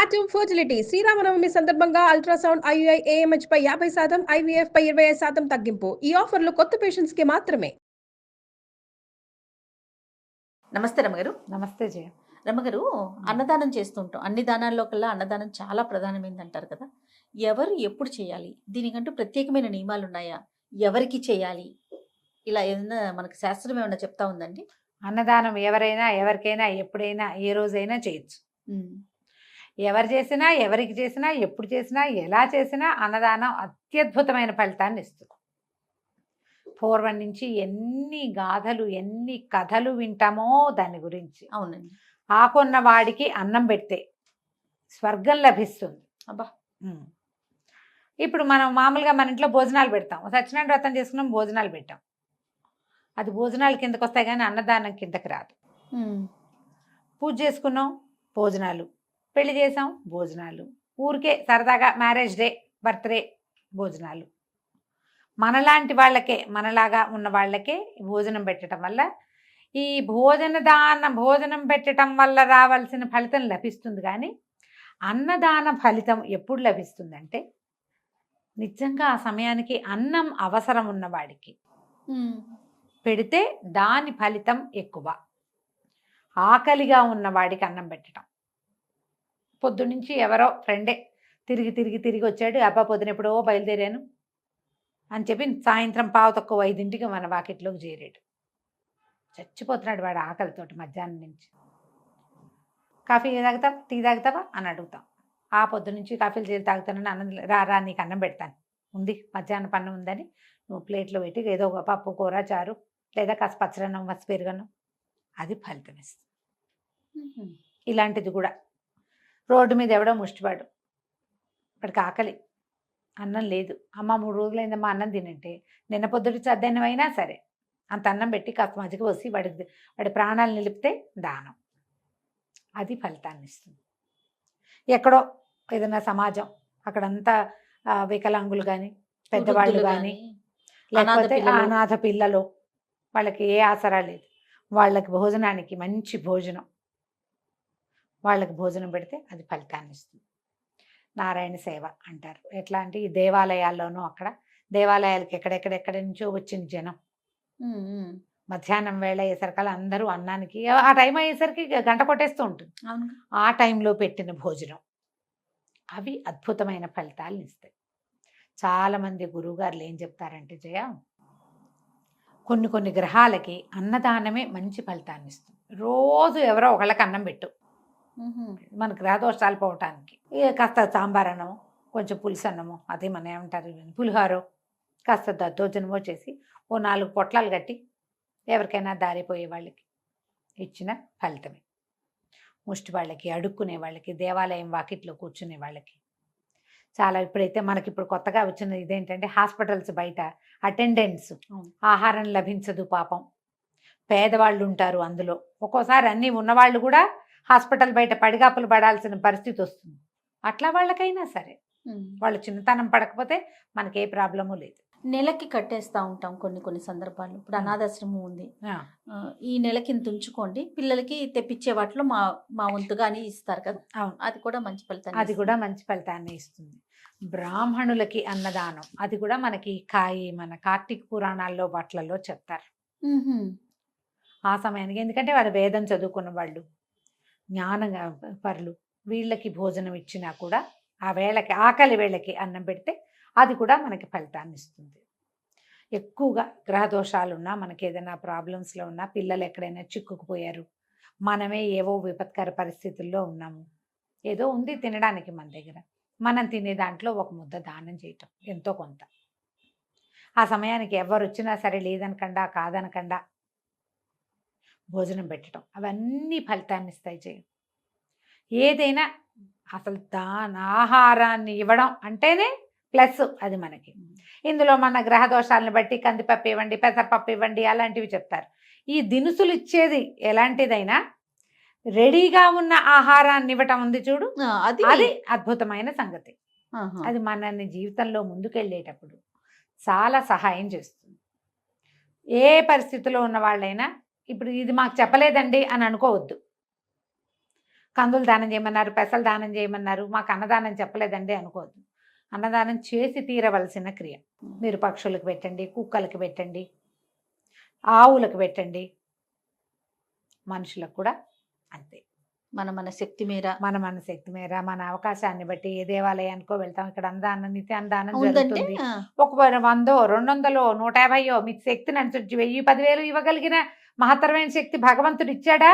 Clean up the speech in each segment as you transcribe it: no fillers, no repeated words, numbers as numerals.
Atom fertility Sri Rama Navami సందర్భంగా ultrasound IUI AMH పై 50%, IVF పై 25% తగ్గింపు. ఈ ఆఫర్లు కొత్త పేషెంట్స్ కి మాత్రమే. నమస్తే రమ్మగారు. నమస్తే జయ. రమ్మగారు, అన్నదానం చేస్తుంటాం. అన్ని దానాల్లో కల్లా అన్నదానం చాలా ప్రధానమైనది అంటారు కదా. ఎవరు ఎప్పుడు చేయాలి? దీనికంటూ ప్రత్యేకమైన నియమాలు ఉన్నాయా? ఎవరికి చేయాలి? ఇలా ఏదైనా మనకు శాస్త్రం ఏమన్నా చెప్తా ఉందండి? అన్నదానం ఎవరైనా ఎవరికైనా ఎప్పుడైనా ఏ రోజైనా చేయొచ్చు. ఎవరు చేసినా ఎవరికి చేసినా ఎప్పుడు చేసినా ఎలా చేసినా అన్నదానం అత్యద్భుతమైన ఫలితాన్ని ఇస్తుంది. పూర్వం నుంచి ఎన్ని గాథలు ఎన్ని కథలు వింటామో దాని గురించి. అవునండి. ఆకున్న వాడికి అన్నం పెడితే స్వర్గం లభిస్తుంది. అబ్బా. ఇప్పుడు మనం మామూలుగా మన ఇంట్లో భోజనాలు పెడతాం. సత్యనారాయణ వ్రతం చేసుకున్నాం, భోజనాలు పెట్టాం. అది భోజనాలు కిందకు వస్తాయి కానీ అన్నదానం కిందకి రాదు. పూజ చేసుకున్నాం, భోజనాలు. పెళ్లి చేసాం, భోజనాలు. ఊరికే సరదాగా మ్యారేజ్ డే, బర్త్డే, భోజనాలు. మనలాంటి వాళ్ళకే, మనలాగా ఉన్న వాళ్ళకే భోజనం పెట్టడం వల్ల ఈ భోజనం పెట్టడం వల్ల రావాల్సిన ఫలితం లభిస్తుంది. కానీ అన్నదాన ఫలితం ఎప్పుడు లభిస్తుందంటే నిజంగా ఆ సమయానికి అన్నం అవసరం ఉన్నవాడికి పెడితే దాని ఫలితం ఎక్కువ. ఆకలిగా ఉన్నవాడికి అన్నం పెట్టడం. పొద్దునుంచి ఎవరో ఫ్రెండే తిరిగి వచ్చాడు, అబ్బా పొద్దున ఎప్పుడో బయలుదేరాను అని చెప్పి సాయంత్రం 4:45 మన వాకిట్లోకి చేరాడు. చచ్చిపోతున్నాడు వాడు ఆకలితోటి. మధ్యాహ్నం నుంచి కాఫీ తాగుతావా, టీ తాగుతావా అని అడుగుతాం. ఆ పొద్దునుంచి కాఫీలు చేసి తాగుతానని అన్నం రా నీకు అన్నం పెడతాను, ఉంది మధ్యాహ్నం పన్ను ఉందని నువ్వు ప్లేట్లో పెట్టి ఏదో ఒక పప్పు కూర చారు లేదా కాస్త పచ్చరన్నం మసి పెరుగన్నం, అది ఫలితం ఇస్తుంది. ఇలాంటిది కూడా రోడ్డు మీద ఎవడో ముష్టివాడు, వాడికి ఆకలి, అన్నం లేదు. అమ్మ 3 రోజులైందమ్మా అన్నం తినంటే నిన్న పొద్దుటి చద్దన్నం అయినా సరే అంత అన్నం పెట్టి కాస్త మజ్జిగ పోసి వాడి ప్రాణాలు నిలిపితే దానం, అది ఫలితాన్ని ఇస్తుంది. ఎక్కడో ఏదైనా సమాజం అక్కడంతా వికలాంగులు కానీ పెద్దవాళ్ళు కానీ లేకపోతే అనాథ పిల్లలు, వాళ్ళకి ఏ ఆసరా లేదు, వాళ్ళకి భోజనానికి మంచి భోజనం, వాళ్ళకి భోజనం పెడితే అది ఫలితాన్ని ఇస్తుంది. నారాయణ సేవ అంటారు. ఎట్లా అంటే ఈ దేవాలయాల్లోనూ, అక్కడ దేవాలయాలకి ఎక్కడెక్కడెక్కడి నుంచో వచ్చిన జనం మధ్యాహ్నం వేళ అయ్యేసరికల్లా అందరూ అన్నానికి, ఆ టైం అయ్యేసరికి గంట కొట్టేస్తూ ఉంటుంది. ఆ టైంలో పెట్టిన భోజనం అవి అద్భుతమైన ఫలితాలను ఇస్తాయి. చాలామంది గురువుగారులు ఏం చెప్తారంటే జయ, కొన్ని గ్రహాలకి అన్నదానమే మంచి ఫలితాన్ని ఇస్తుంది. రోజు ఎవరో ఒకళ్ళకి అన్నం పెట్టు, మన గ్రహదోషాలు పోవటానికి. ఇక కాస్త సాంబార్ అన్నము, కొంచెం పులుసు అన్నము, అదే మన ఏమంటారు పులిహోరో, కాస్త దద్దోజనమో చేసి ఓ 4 పొట్లాలు కట్టి ఎవరికైనా దారిపోయే వాళ్ళకి ఇచ్చిన ఫలితమే. ముష్టి వాళ్ళకి, అడుక్కునే వాళ్ళకి, దేవాలయం వాకిట్లో కూర్చునే వాళ్ళకి చాలా. ఇప్పుడైతే మనకి ఇప్పుడు కొత్తగా వచ్చిన ఇదేంటంటే హాస్పిటల్స్ బయట అటెండెంట్స్, ఆహారం లభించదు పాపం, పేదవాళ్ళు ఉంటారు అందులో. ఒక్కోసారి అన్నీ ఉన్నవాళ్ళు కూడా హాస్పిటల్ బయట పడిగాపులు పడాల్సిన పరిస్థితి వస్తుంది. అట్లా వాళ్ళకైనా సరే వాళ్ళు చిన్నతనం పడకపోతే మనకి ఏ ప్రాబ్లము లేదు. నెలకి కట్టేస్తూ ఉంటాం కొన్ని సందర్భాల్లో. ఇప్పుడు అనాథాశ్రమం ఉంది, ఈ నెలకి ఇంత ఉంచుకోండి, పిల్లలకి తెప్పించే వాటిలో మా వంతుగా అని ఇస్తారు కదా. అది కూడా మంచి ఫలితాన్ని, అది కూడా మంచి ఫలితాన్ని ఇస్తుంది. బ్రాహ్మణులకి అన్నదానం, అది కూడా మనకి మన కార్తీక పురాణాల్లో వాటిలలో చెప్తారు. ఆ సమయానికి, ఎందుకంటే వాళ్ళు వేదం చదువుకున్న వాళ్ళు, జ్ఞాన పరులు, వీళ్ళకి భోజనం ఇచ్చినా కూడా ఆ వేళకి, ఆకలి వేళకి అన్నం పెడితే అది కూడా మనకి ఫలితాన్ని ఇస్తుంది. ఎక్కువగా గ్రహదోషాలు ఉన్నా, మనకి ఏదైనా ప్రాబ్లమ్స్లో ఉన్నా, పిల్లలు ఎక్కడైనా చిక్కుకుపోయారు, మనమే ఏవో విపత్కర పరిస్థితుల్లో ఉన్నాము, ఏదో ఉంది తినడానికి మన దగ్గర, మనం తినే దాంట్లో ఒక ముద్ద దానం చేయటం, ఎంతో కొంత. ఆ సమయానికి ఎవరు వచ్చినా సరే లేదనకుండా కాదనకుండా భోజనం పెట్టడం, అవన్నీ ఫలితాన్ని ఇస్తాయి. చేయ ఏదైనా అసలు ఆహారాన్ని ఇవ్వడం అంటేనే ప్లస్ అది మనకి. ఇందులో మన గ్రహదోషాలను బట్టి కందిపప్పు ఇవ్వండి, పెసరపప్పు ఇవ్వండి అలాంటివి చెప్తారు. ఈ దినుసులు ఇచ్చేది ఎలాంటిదైనా రెడీగా ఉన్న ఆహారాన్ని ఇవ్వటం ఉంది చూడు, అది అద్భుతమైన సంగతి. అది మనల్ని జీవితంలో ముందుకెళ్ళేటప్పుడు చాలా సహాయం చేస్తుంది. ఏ పరిస్థితిలో ఉన్న వాళ్ళైనా ఇప్పుడు ఇది మాకు చెప్పలేదండి అని అనుకోవద్దు. కందులు దానం చేయమన్నారు, పెసలు దానం చేయమన్నారు, మాకు అన్నదానం చెప్పలేదండి అనుకోవద్దు. అన్నదానం చేసి తీరవలసిన క్రియ. మీరు పక్షులకు పెట్టండి, కుక్కలకు పెట్టండి, ఆవులకు పెట్టండి, మనుషులకు కూడా అంతే. మన శక్తి మేర మన శక్తి మేర, మన అవకాశాన్ని బట్టి ఏ దేవాలయానికో వెళ్తాం. ఇక్కడ అన్నదానం, నిత్య అన్నదానం ఉందంటే జరుగుతుంది. ఒక 100, 200, 150 మీకు శక్తిని అనుసరించి 1000, 10,000 ఇవ్వగలిగిన మహత్తరమైన శక్తి భగవంతుడు ఇచ్చాడా,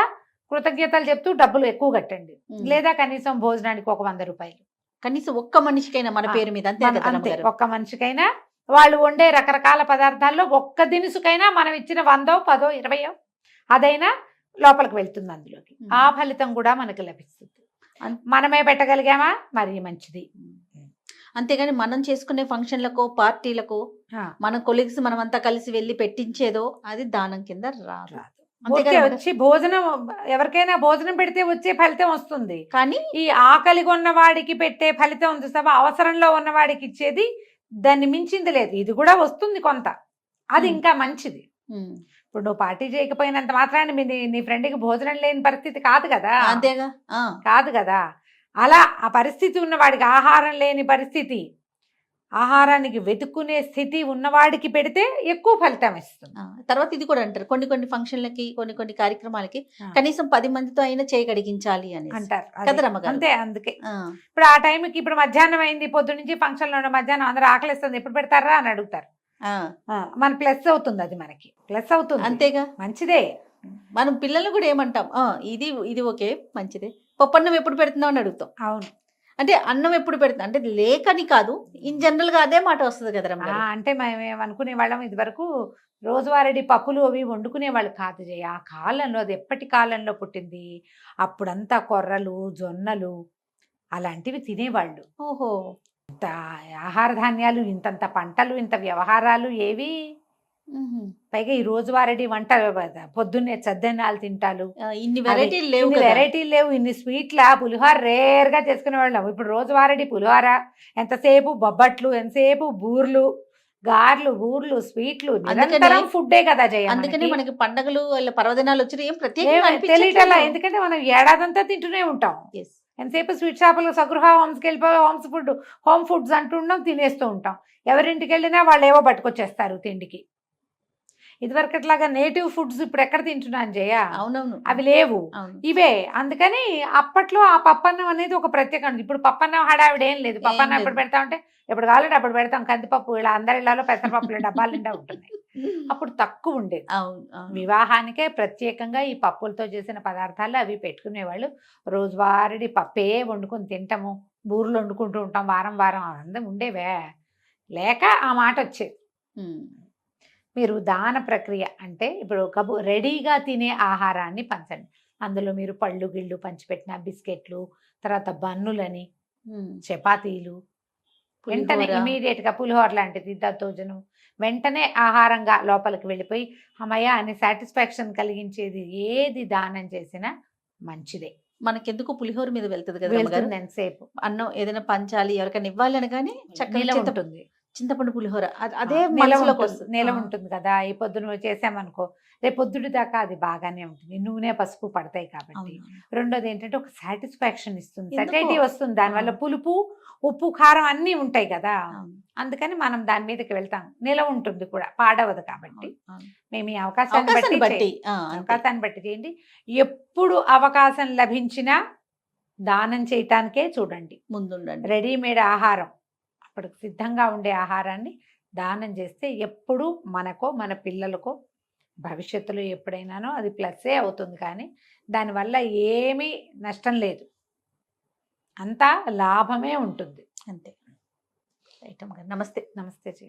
కృతజ్ఞతలు చెప్తూ డబ్బులు ఎక్కువ కట్టండి. లేదా కనీసం భోజనానికి ఒక 100 రూపాయలు, కనీసం ఒక్క మనిషికైనా మన పేరు మీద. అంతే కదా అంతే. రమ్మగారు? ఒక్క మనిషికైనా వాళ్ళు వండే రకరకాల పదార్థాల్లో ఒక్క దినుసుకైనా మనం ఇచ్చిన 100, 10, 20 అదైనా లోపలికి వెళ్తుంది అందులోకి. ఆ ఫలితం కూడా మనకి లభిస్తుంది. మనమే పెట్టగలిగామా మరి మంచిది. అంతేగాని మనం చేసుకునే ఫంక్షన్లకో పార్టీలకో మన కొలీగ్స్ మనమంతా కలిసి వెళ్ళి పెట్టించేదో అది దానం కింద రాదు. వచ్చి భోజనం, ఎవరికైనా భోజనం పెడితే వచ్చే ఫలితం వస్తుంది. కానీ ఈ ఆకలిగా ఉన్నవాడికి పెట్టే ఫలితం ఉంది సభ, అవసరంలో ఉన్నవాడికి ఇచ్చేది దాన్ని మించింది లేదు. ఇది కూడా వస్తుంది కొంత, అది ఇంకా మంచిది. ఇప్పుడు నువ్వు పార్టీ చేయకపోయినంత మాత్రాన్ని నీ ఫ్రెండ్కి భోజనం లేని పరిస్థితి కాదు కదా. అంతేగా, కాదు కదా. అలా ఆ పరిస్థితి ఉన్నవాడికి, ఆహారం లేని పరిస్థితి, ఆహారానికి వెతుక్కునే స్థితి ఉన్నవాడికి పెడితే ఎక్కువ ఫలితం ఇస్తుంది. తర్వాత ఇది కూడా అంటారు, కొన్ని ఫంక్షన్లకి, కొన్ని కార్యక్రమాలకి కనీసం 10 మందితో అయినా చేయగడిగించాలి అని అంటారు కదా రమ్మగారు. అంతే. అందుకే ఇప్పుడు ఆ టైంకి, ఇప్పుడు మధ్యాహ్నం అయింది, పొద్దు నుంచి ఫంక్షన్లో ఉన్న మధ్యాహ్నం అందరూ ఆకలిస్తుంది, ఎప్పుడు పెడతారా అని అడుగుతారు. మన ప్లస్ అవుతుంది, అది మనకి ప్లస్ అవుతుంది. అంతేగా, మంచిదే. మనం పిల్లల్ని కూడా ఏమంటాం, ఇది ఓకే మంచిదే, పప్పన్నం ఎప్పుడు పెడుతున్నావు అని అడుగుతాం. అవును. అంటే అన్నం ఎప్పుడు పెడుతున్నా అంటే లేకని కాదు, ఇన్ జనరల్ గా అదే మాట వస్తుంది కదా రమ్మ. అంటే మేము అనుకునే వాళ్ళం ఇది వరకు రోజువారీ పప్పులు అవి వండుకునే వాళ్ళు కాదు జయ. ఆ కాలంలో, అది ఎప్పటి కాలంలో పుట్టింది, అప్పుడంతా కొర్రలు, జొన్నలు అలాంటివి తినేవాళ్ళు. ఓహో, ఇంత ఆహార ధాన్యాలు, ఇంతంత పంటలు, ఇంత వ్యవహారాలు ఏవి. పైగా ఈ రోజువారీ వంట, పొద్దున్నే చద్దన్నాలు తింటాలు, ఇన్ని వెరైటీలు లేవు, ఇన్ని స్వీట్ల, పులిహోర రేర్ గా చేసుకునే వాళ్ళం. ఇప్పుడు రోజువారీ పులిహోర, ఎంతసేపు బొబ్బట్లు, ఎంతసేపు బూర్లు, గార్లు, బూర్లు, స్వీట్లు, నిరంతరం ఫుడ్డే కదా జయ. అందుకని మనకి పండగలు పర్వదినాలు వచ్చి ఏం ప్రత్యేకంగా తెలియటలా, ఎందుకంటే మనం ఏడాదంతా తింటూనే ఉంటాం. ఎంతసేపు స్వీట్ షాపులు, సగృహ హోమ్స్కి వెళ్ళిపోయి హోమ్ ఫుడ్స్ అంటుంటాం, తినేస్తూ ఉంటాం. ఎవరింటికి వెళ్ళినా వాళ్ళు ఏవో పట్టుకొచ్చేస్తారు తిండికి. ఇదివరకు అట్లాగా నేటివ్ ఫుడ్స్ ఇప్పుడు ఎక్కడ తింటున్నాను జయ? అవునవును, అవి లేవు, ఇవే. అందుకని అప్పట్లో ఆ పప్పన్నం అనేది ఒక ప్రత్యేకం. ఇప్పుడు పప్పన్నం హడావిడ ఏం లేదు. పప్పన్నం ఎప్పుడు పెడతా ఉంటే ఎప్పుడు కావాలంటే అప్పుడు పెడతాం. కందిపప్పు ఇలా అందరి ఇళ్లలో పెసరపప్పులు డబ్బాలు నిండా ఉంటున్నాయి. అప్పుడు తక్కువ ఉండేది. వివాహానికే ప్రత్యేకంగా ఈ పప్పులతో చేసిన పదార్థాలు అవి పెట్టుకునేవాళ్ళు. రోజువారీ పప్పే వండుకొని తింటాము, బూరెలు వండుకుంటూ ఉంటాం వారం వారం, అందం ఉండేవే లేక ఆ మాట వచ్చేది. మీరు దాన ప్రక్రియ అంటే ఇప్పుడు రెడీగా తినే ఆహారాన్ని పంచండి. అందులో మీరు పళ్ళు గిళ్ళు పంచిపెట్టిన, బిస్కెట్లు, తర్వాత బన్నులని, చపాతీలు, వెంటనే ఇమీడియట్ గా పులిహోర లాంటిది, దద్దోజనం, వెంటనే ఆహారంగా లోపలికి వెళ్ళిపోయి అమ్మయ్య అని సాటిస్ఫాక్షన్ కలిగించేది ఏది దానం చేసినా మంచిదే. మనకెందుకు పులిహోర మీద వెళ్తుంది కదా ఎంతసేపు. అన్నం ఏదైనా పంచాలి, ఎవరికైనా ఇవ్వాలి అనగానే చక్కగా ఉంటుంది. చింతపండు పులిహోర అదే నెల ఉంటుంది కదా. ఈ పొద్దున చేసామనుకో, రేపు పొద్దుటి దాకా అది బాగానే ఉంటుంది, నూనె పసుపు పడతాయి కాబట్టి. రెండోది ఏంటంటే ఒక సాటిస్ఫాక్షన్ ఇస్తుంది, సటైటీ వస్తుంది దానివల్ల. పులుపు, ఉప్పు, కారం అన్నీ ఉంటాయి కదా, అందుకని మనం దాని మీదకి వెళ్తాం. నిల ఉంటుంది కూడా, పాడవదు కాబట్టి. మేము ఈ అవకాశాన్ని బట్టి చేయండి. ఎప్పుడు అవకాశం లభించినా దానం చేయటానికే చూడండి, ముందుండండి. రెడీమేడ్ ఆహారం, అప్పటికి సిద్ధంగా ఉండే ఆహారాన్ని దానం చేస్తే ఎప్పుడు మనకో మన పిల్లలకో భవిష్యత్తులో ఎప్పుడైనానో అది ప్లస్సే అవుతుంది. కానీ దానివల్ల ఏమీ నష్టం లేదు, అంతా లాభమే ఉంటుంది. అంతే. నమస్తే. నమస్తే జీ.